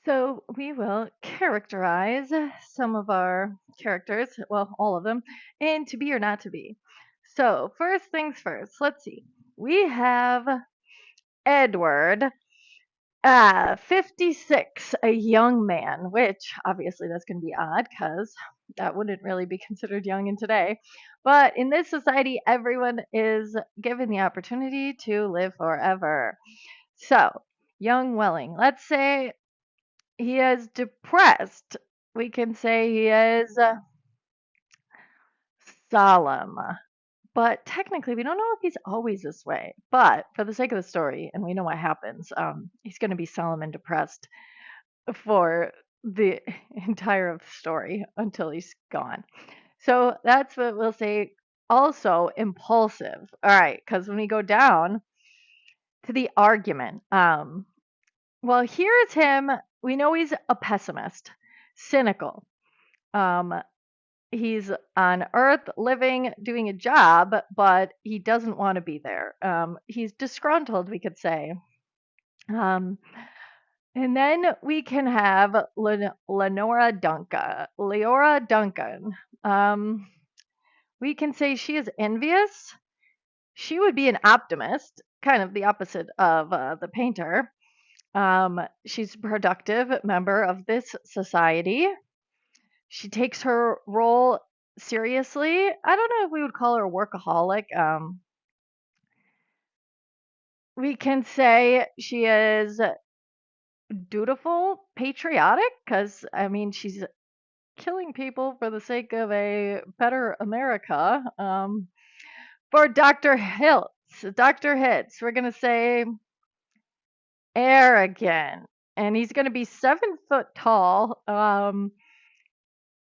So we will characterize some of our characters, well, all of them, in to be or not to be. So first things first, let's see. We have Edward, 56, a young man, which obviously that's going to be odd because that wouldn't really be considered young in today. But in this society, everyone is given the opportunity to live forever. So, young Welling, let's say he is depressed. We can say he is solemn. But technically, we don't know if he's always this way. But for the sake of the story, and we know what happens, he's going to be solemn and depressed for the entire of the story until he's gone. So that's what we'll say. Also, impulsive. All right, because when we go down to the argument, well, here's him. We know he's a pessimist, cynical. Um, he's on Earth living, doing a job, but he doesn't want to be there. He's disgruntled, we could say. Um, and then we can have Leora Duncan. Um, we can say she is envious. She would be an optimist, kind of the opposite of the painter. She's a productive member of this society. She takes her role seriously. I don't know if we would call her a workaholic. We can say she is dutiful, patriotic, because I mean, she's killing people for the sake of a better America. For Dr. Hitz, we're going to say arrogant, and he's going to be 7 foot tall.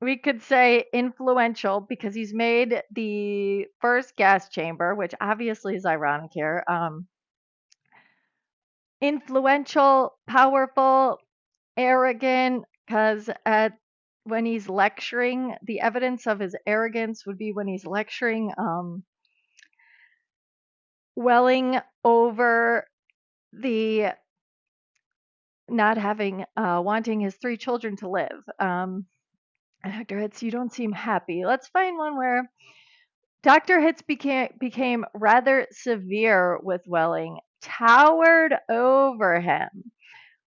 We could say influential because he's made the first gas chamber, which obviously is ironic here. Influential, powerful, arrogant, because at when he's lecturing, the evidence of his arrogance would be when he's lecturing, welling over the not having, wanting his 3 children to live. Dr. Hitz, you don't seem happy. Let's find one where Dr. Hitz became rather severe with Welling, towered over him.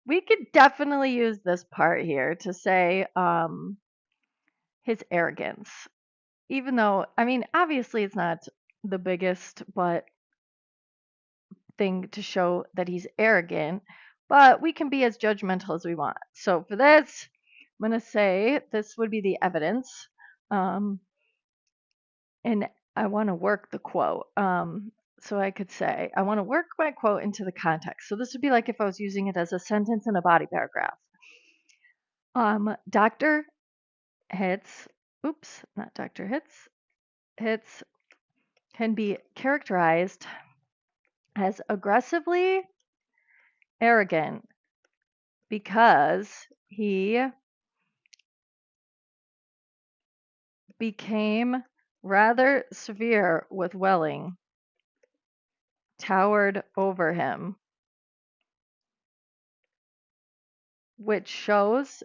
We could definitely use this part here to say his arrogance. Even though, I mean, obviously it's not the biggest but thing to show that he's arrogant, but we can be as judgmental as we want. So for this, I'm going to say this would be the evidence. And I want to work the quote. So I could say, I want to work my quote into the context. So this would be like if I was using it as a sentence in a body paragraph. Dr. Hitz, oops, not Dr. Hitz, Hitz can be characterized as aggressively arrogant because he became rather severe with Welling, towered over him, which shows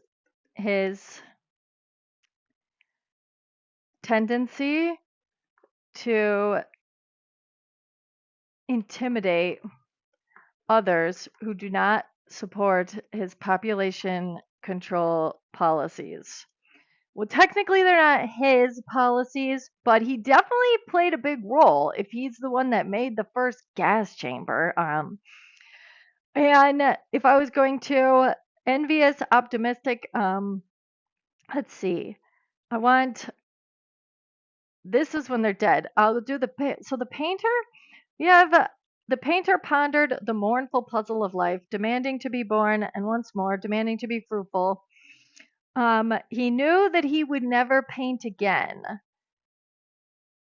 his tendency to intimidate others who do not support his population control policies. Well, technically, they're not his policies, but he definitely played a big role if he's the one that made the first gas chamber. And if I was going to envious, optimistic, let's see. I want this is when they're dead. I'll do so the painter. We have the painter pondered the mournful puzzle of life, demanding to be born and once more demanding to be fruitful. He knew that he would never paint again.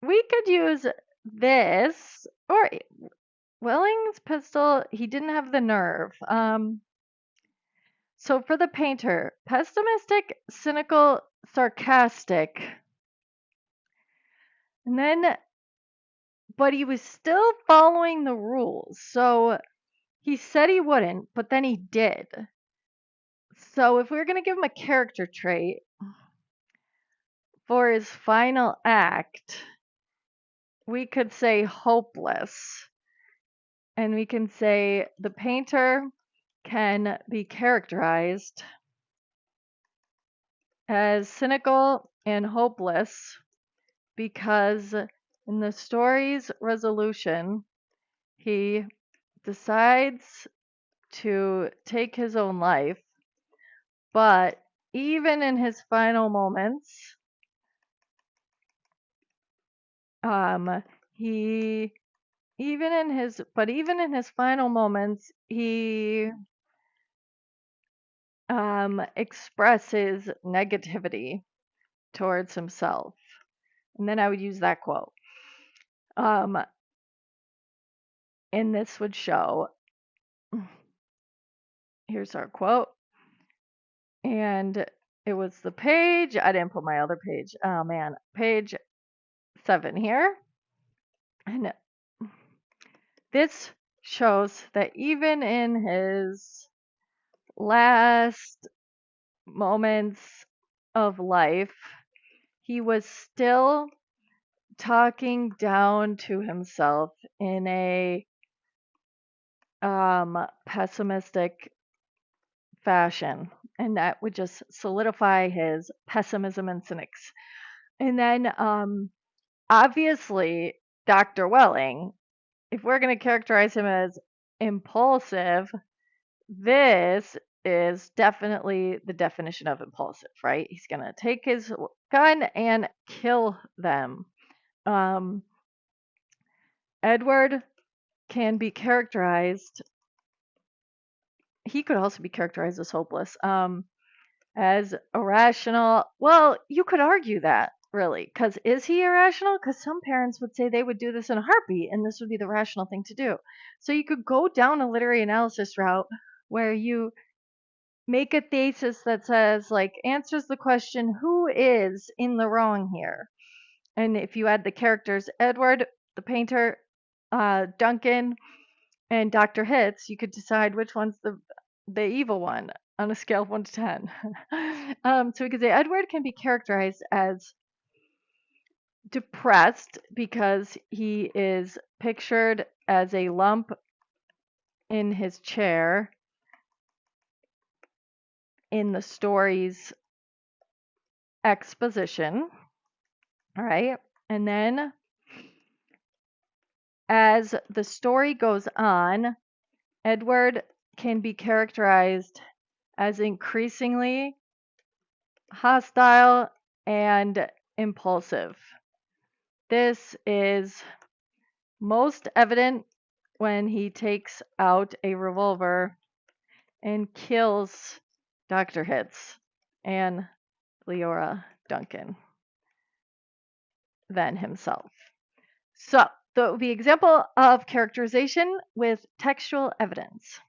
We could use this or Welling's pistol. He didn't have the nerve. So for the painter, pessimistic, cynical, sarcastic. And then, but he was still following the rules. So he said he wouldn't, but then he did. So if we were going to give him a character trait for his final act, we could say hopeless. And we can say the painter can be characterized as cynical and hopeless because in the story's resolution, he decides to take his own life, but even in his final moments, he even in his final moments, he expresses negativity towards himself. And then I would use that quote. And this would show, here's our quote. And it was the page, I didn't put my other page. Oh man, page 7 here. And this shows that even in his last moments of life, he was still talking down to himself in a pessimistic fashion, and that would just solidify his pessimism and cynics. And then obviously Dr. Welling, if we're going to characterize him as impulsive, this is definitely the definition of impulsive, right? He's going to take his gun and kill them. Edward can be characterized, he could also be characterized as hopeless, as irrational. Well, you could argue that, really, because is he irrational? Because some parents would say they would do this in a heartbeat and this would be the rational thing to do. So you could go down a literary analysis route where you make a thesis that says, like, answers the question, who is in the wrong here? And if you add the characters Edward, the painter, Duncan, and Dr. Hitz, you could decide which one's the evil one on a scale of 1 to 10. So we could say Edward can be characterized as depressed because he is pictured as a lump in his chair in the story's exposition. All right. And then as the story goes on, Edward can be characterized as increasingly hostile and impulsive. This is most evident when he takes out a revolver and kills Dr. Hitz and Leora Duncan than himself. So, the example of characterization with textual evidence.